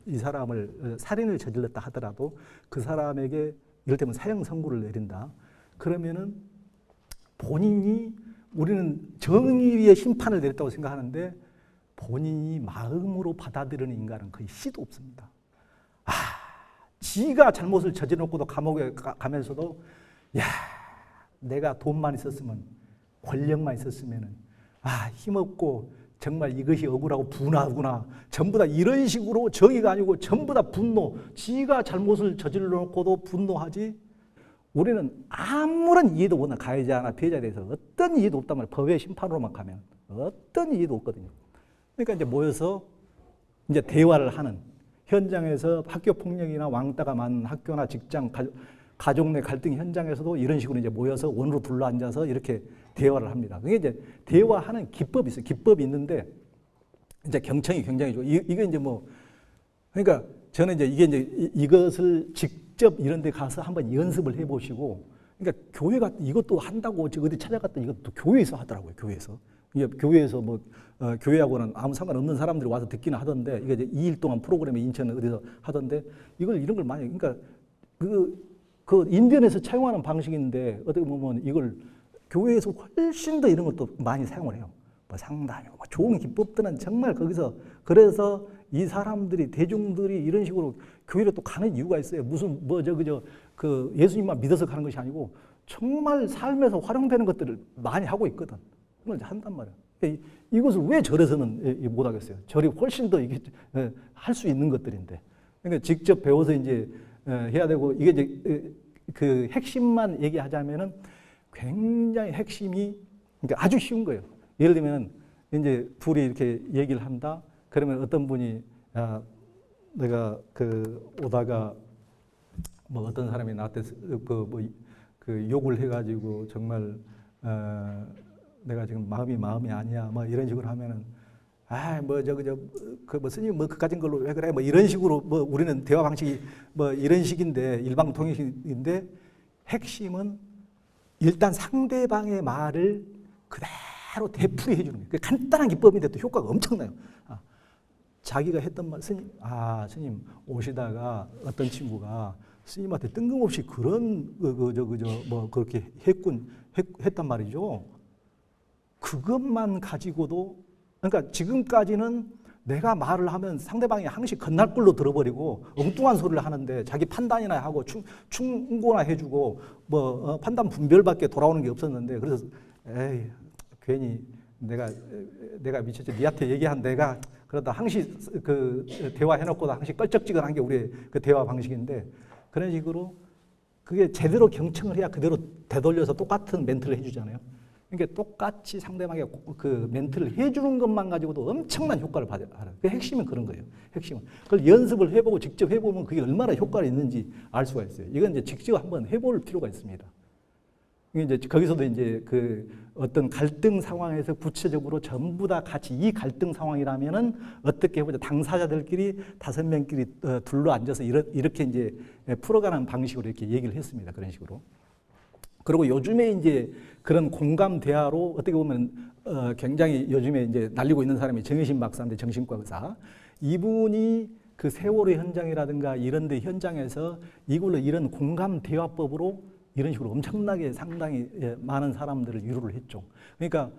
이 사람을 살인을 저질렀다 하더라도 그 사람에게 이를테면 사형 선고를 내린다. 그러면은 본인이, 우리는 정의의 심판을 내렸다고 생각하는데 본인이 마음으로 받아들이는 인간은 거의 씨도 없습니다. 지가 잘못을 저질러놓고도 감옥에 가면서도, 야, 내가 돈만 있었으면, 권력만 있었으면은, 힘없고 정말 이것이 억울하고 분하구나. 전부 다 이런 식으로, 정의가 아니고 전부 다 분노. 지가 잘못을 저질러놓고도 분노하지. 우리는 아무런 이해도 없나, 가해자나 피해자에 대해서 어떤 이해도 없단 말이에요. 법의 심판으로만 가면 어떤 이해도 없거든요. 그러니까 이제 모여서 이제 대화를 하는, 현장에서 학교 폭력이나 왕따가 많은 학교나 직장, 가족 내 갈등 현장에서도 이런 식으로 이제 모여서 원으로 둘러앉아서 이렇게 대화를 합니다. 그게 이제 대화하는 기법이 있어요. 기법이 있는데, 이제 경청이 굉장히 좋아요. 이게 이제 뭐, 그러니까 저는 이제 이것을 직접 이런 데 가서 한번 연습을 해 보시고, 그러니까 교회가 이것도 한다고 어디 찾아갔더니 이것도 교회에서 하더라고요. 교회에서 뭐, 교회하고는 아무 상관없는 사람들이 와서 듣기는 하던데, 이게 이제 2일 동안 프로그램에 인천 어디서 하던데, 이런 걸 많이, 그러니까 그 인디언에서 차용하는 방식인데, 어떻게 보면 이걸 교회에서 훨씬 더 이런 것도 많이 사용을 해요. 뭐 상담이고, 뭐 좋은 기법들은 정말 거기서, 그래서 이 사람들이, 대중들이 이런 식으로 교회를 또 가는 이유가 있어요. 무슨, 그 예수님만 믿어서 가는 것이 아니고, 정말 삶에서 활용되는 것들을 많이 하고 있거든. 그걸 이제 한단 말이야. 이것을 왜 절에서는 못 하겠어요? 절이 훨씬 더 이게 할 수 있는 것들인데. 그러니까 직접 배워서 이제 해야 되고, 이게 이제 그 핵심만 얘기하자면은 굉장히 핵심이, 그러니까 아주 쉬운 거예요. 예를 들면 이제 둘이 이렇게 얘기를 한다. 그러면 어떤 분이, 내가 오다가 뭐 어떤 사람이 나한테 그 욕을 해가지고 정말 내가 지금 마음이 아니야, 뭐 이런 식으로 하면은, 뭐 스님 뭐 그까진 걸로 왜 그래, 뭐 이런 식으로, 뭐 우리는 대화 방식이 뭐 이런 식인데, 일방통행인데, 핵심은 일단 상대방의 말을 그대로 되풀이해 주는 거예요. 간단한 기법인데 또 효과가 엄청나요. 자기가 했던 말, 스님 오시다가 어떤 친구가 스님한테 뜬금없이 그런 그렇게 했단 말이죠. 그것만 가지고도, 그러니까 지금까지는 내가 말을 하면 상대방이 항시 건날 꼴로 들어버리고 엉뚱한 소리를 하는데 자기 판단이나 하고 충고나 해주고 판단 분별밖에 돌아오는 게 없었는데, 그래서 에이 괜히 내가 미쳤지, 니한테 얘기한 내가 그러다 항시 그 대화해놓고도 항시 껄쩍지근한 게 우리의 그 대화 방식인데, 그런 식으로 그게 제대로 경청을 해야 그대로 되돌려서 똑같은 멘트를 해주잖아요. 그러니까 똑같이 상대방에게 그 멘트를 해주는 것만 가지고도 엄청난 효과를 받아요. 그 핵심은 그런 거예요. 핵심은. 그걸 연습을 해보고 직접 해보면 그게 얼마나 효과가 있는지 알 수가 있어요. 이건 이제 직접 한번 해볼 필요가 있습니다. 이제 거기서도 이제 그 어떤 갈등 상황에서 구체적으로 전부 다 같이 이 갈등 상황이라면은 어떻게 해보자. 당사자들끼리 5명끼리 둘러 앉아서 이렇게 이제 풀어가는 방식으로 이렇게 얘기를 했습니다. 그런 식으로. 그리고 요즘에 이제 그런 공감 대화로 어떻게 보면 굉장히 요즘에 이제 날리고 있는 사람이 정혜신 박사인데, 정신과 의사. 이분이 그 세월호 현장이라든가 이런 데 현장에서 이걸로 이런 공감 대화법으로 이런 식으로 엄청나게 상당히 많은 사람들을 위로를 했죠. 그러니까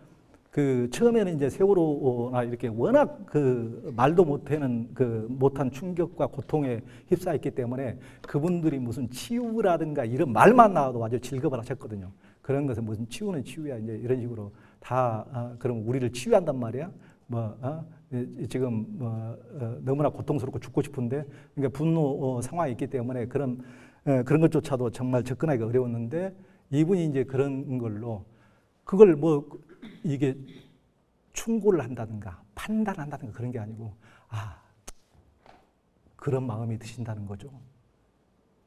그 처음에는 이제 세월호나 이렇게 워낙 그 말도 못한 충격과 고통에 휩싸였기 때문에 그분들이 무슨 치유라든가 이런 말만 나와도 아주 질겁을 하셨거든요. 그런 것은 무슨 치유는 치유야, 이제 이런 식으로 다 그럼 우리를 치유한단 말이야. 지금 너무나 고통스럽고 죽고 싶은데, 그러니까 분노 상황이 있기 때문에 그런 것조차도 정말 접근하기가 어려웠는데, 이분이 이제 그런 걸로 그걸 이게 충고를 한다든가 판단한다든가 그런 게 아니고, 그런 마음이 드신다는 거죠.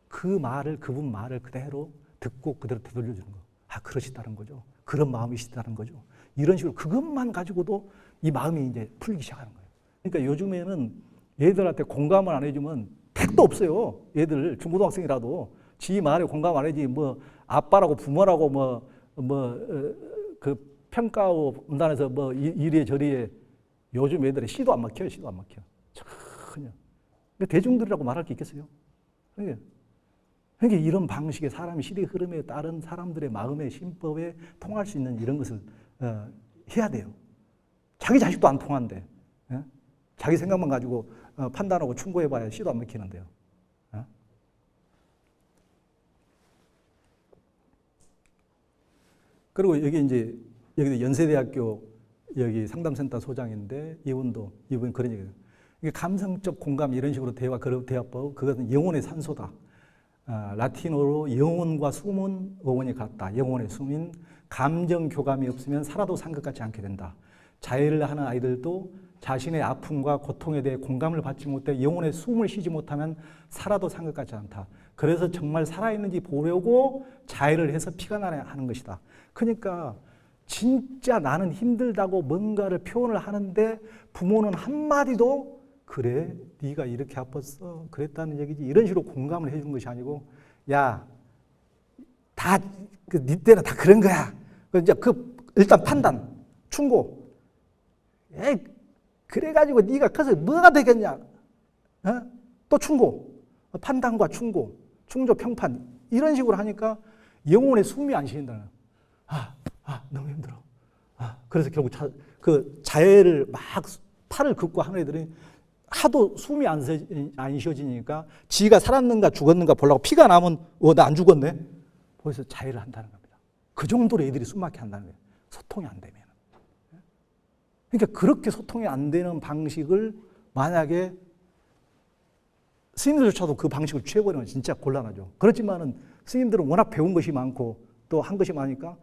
그분 말을 그대로 듣고 그대로 되돌려주는 거. 그러시다는 거죠. 그런 마음이시다는 거죠. 이런 식으로 그것만 가지고도 이 마음이 이제 풀리기 시작하는 거예요. 그러니까 요즘에는 얘들한테 공감을 안 해주면 택도 없어요. 얘들 중고등학생이라도 지 말에 공감 안 해지 아빠라고 부모라고 그 평가하고 분단해서 이리에 저리에 요즘 애들이 시도 안 막혀요. 시도 안 막혀. 전혀. 대중들이라고 말할 게 있겠어요? 그러니까 이런 방식의 사람이 시대의 흐름에 따른 사람들의 마음의 심법에 통할 수 있는 이런 것을 해야 돼요. 자기 자식도 안 통한데, 자기 생각만 가지고 판단하고 충고해봐야 시도 안 막히는데요. 그리고 여기도 연세대학교 여기 상담센터 소장인데, 이분 그런 얘기예요. 감성적 공감 이런 식으로 대화법, 그것은 영혼의 산소다. 라틴어로 영혼과 숨은 어원이 같다. 영혼의 숨인 감정 교감이 없으면 살아도 상급같지 않게 된다. 자해를 하는 아이들도 자신의 아픔과 고통에 대해 공감을 받지 못해 영혼의 숨을 쉬지 못하면 살아도 상급같지 않다. 그래서 정말 살아있는지 보려고 자해를 해서 피가 나야 하는 것이다. 그러니까 진짜 나는 힘들다고 뭔가를 표현을 하는데 부모는 한마디도 그래, 네가 이렇게 아팠어, 그랬다는 얘기지, 이런 식으로 공감을 해주는 것이 아니고, 야, 네 때는 다 그런 거야. 이제 일단 판단, 충고. 에이, 그래가지고 네가 커서 뭐가 되겠냐? 또 충고, 판단과 충고, 충조 평판 이런 식으로 하니까 영혼의 숨이 안 쉬는다는. 너무 힘들어. 그래서 결국 자해를 막 팔을 긋고 하는 애들이 하도 숨이 안 쉬어지니까 지가 살았는가 죽었는가 보려고 피가 나면 나 안 죽었네. 거기서 자해를 한다는 겁니다. 그 정도로 애들이 숨막혀 한다는 거예요. 소통이 안 되면. 그러니까 그렇게 소통이 안 되는 방식을 만약에 스님들조차도 그 방식을 취해버리면 진짜 곤란하죠. 그렇지만은 스님들은 워낙 배운 것이 많고 또 한 것이 많으니까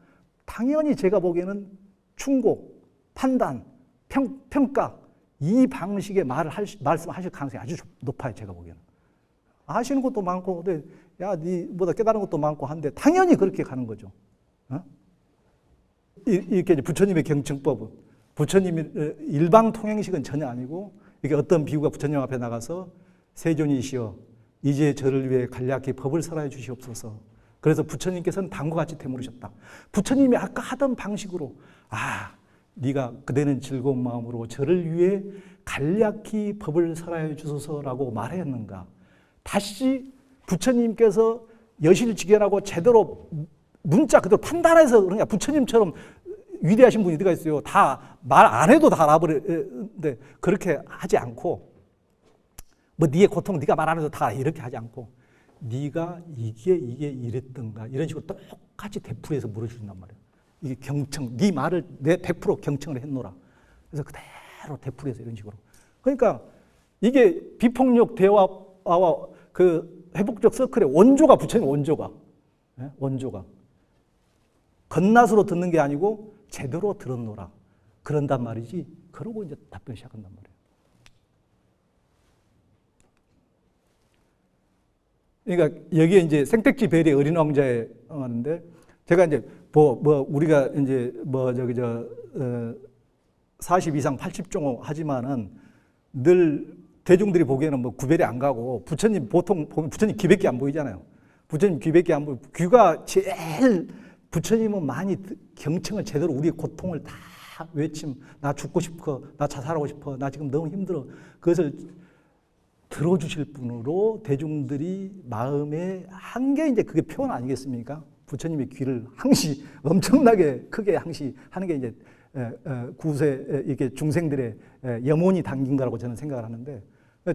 당연히 제가 보기에는 충고, 판단, 평가 이 방식의 말씀하실 가능성이 아주 높아요. 제가 보기에는. 아시는 것도 많고, 니보다 깨달은 것도 많고 한데 당연히 그렇게 가는 거죠. 이렇게 이제 부처님의 경청법은 부처님의 일방 통행식은 전혀 아니고, 이게 어떤 비구가 부처님 앞에 나가서 세존이시여 이제 저를 위해 간략히 법을 설하여 주시옵소서. 그래서 부처님께서는 다음과 같이 되물으셨다. 부처님이 아까 하던 방식으로 네가 그대는 즐거운 마음으로 저를 위해 간략히 법을 설하여 주소서라고 말했는가. 다시 부처님께서 여실직연하고 제대로 문자 그대로 판단해서 그러냐. 부처님처럼 위대하신 분이 어디가 있어요. 다 말 안 해도 다 알아버리는데 그렇게 하지 않고 뭐 네의 고통 네가 말 안 해도 다 이렇게 하지 않고 네가 이게 이랬던가 이런 식으로 똑같이 되풀이해서 물어주신단 말이에요. 이게 경청, 네 말을 내 100% 경청을 했노라. 그래서 그대로 되풀이해서 이런 식으로. 그러니까 이게 비폭력 대화와 그 회복적 서클의 원조가 부처님 원조가. 네? 원조가. 겉낫으로 듣는 게 아니고 제대로 들었노라. 그런단 말이지. 그러고 이제 답변 시작한단 말이에요. 그러니까 여기에 이제 생택지 벨의 어린 왕자에 하는데 제가 이제 우리가 이제 40 이상 80종호 하지만은 늘 대중들이 보기에는 뭐 구별이 안 가고 부처님 보통 보면 부처님 귀밖에 안 보이잖아요. 부처님 귀밖에 안 보이고 귀가 제일 부처님은 많이 경청을 제대로 우리의 고통을 다 외침 나 죽고 싶어 나 자살하고 싶어 나 지금 너무 힘들어 그것을 들어주실 분으로 대중들이 마음에 한 게 이제 그게 표현 아니겠습니까? 부처님의 귀를 항시 엄청나게 크게 항시 하는 게 이제 구세 이게 중생들의 염원이 담긴 거라고 저는 생각을 하는데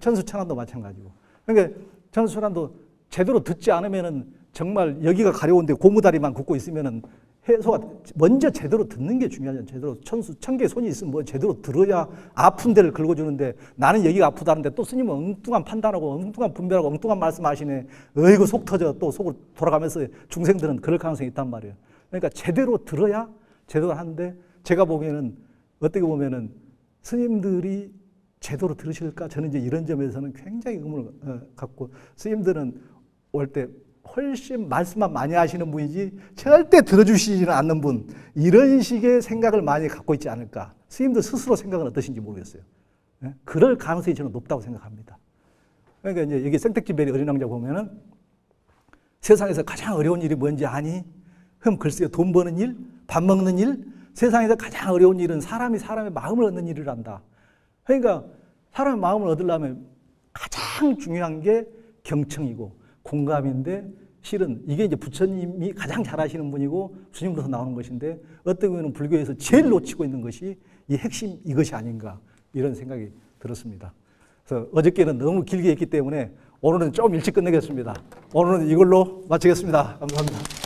천수천안도 마찬가지고 그러니까 천수천안도 제대로 듣지 않으면은 정말 여기가 가려운데 고무다리만 긋고 있으면은 해소가 먼저 제대로 듣는 게 중요하잖아요. 제대로 천개의 손이 있으면 뭐 제대로 들어야 아픈 데를 긁어주는데 나는 여기가 아프다는데 또 스님은 엉뚱한 판단하고 엉뚱한 분별하고 엉뚱한 말씀하시네. 어이구 속 터져 또 속으로 돌아가면서 중생들은 그럴 가능성이 있단 말이에요. 그러니까 제대로 들어야 제대로 하는데 제가 보기에는 어떻게 보면은 스님들이 제대로 들으실까? 저는 이제 이런 점에서는 굉장히 의문을 갖고 스님들은 올 때 훨씬 말씀만 많이 하시는 분이지 절대 들어주시지는 않는 분 이런 식의 생각을 많이 갖고 있지 않을까. 스님들 스스로 생각은 어떠신지 모르겠어요. 그럴 가능성이 저는 높다고 생각합니다. 그러니까 이제 여기 생택지벨의 어린 왕자 보면은 세상에서 가장 어려운 일이 뭔지 아니? 그럼 글쎄요 돈 버는 일, 밥 먹는 일, 세상에서 가장 어려운 일은 사람이 사람의 마음을 얻는 일이란다. 그러니까 사람의 마음을 얻으려면 가장 중요한 게 경청이고 공감인데 실은 이게 이제 부처님이 가장 잘하시는 분이고 주님으로서 나오는 것인데 어떻게 보면 불교에서 제일 놓치고 있는 것이 이 핵심 이것이 아닌가 이런 생각이 들었습니다. 그래서 어저께는 너무 길게 했기 때문에 오늘은 좀 일찍 끝내겠습니다. 오늘은 이걸로 마치겠습니다. 감사합니다.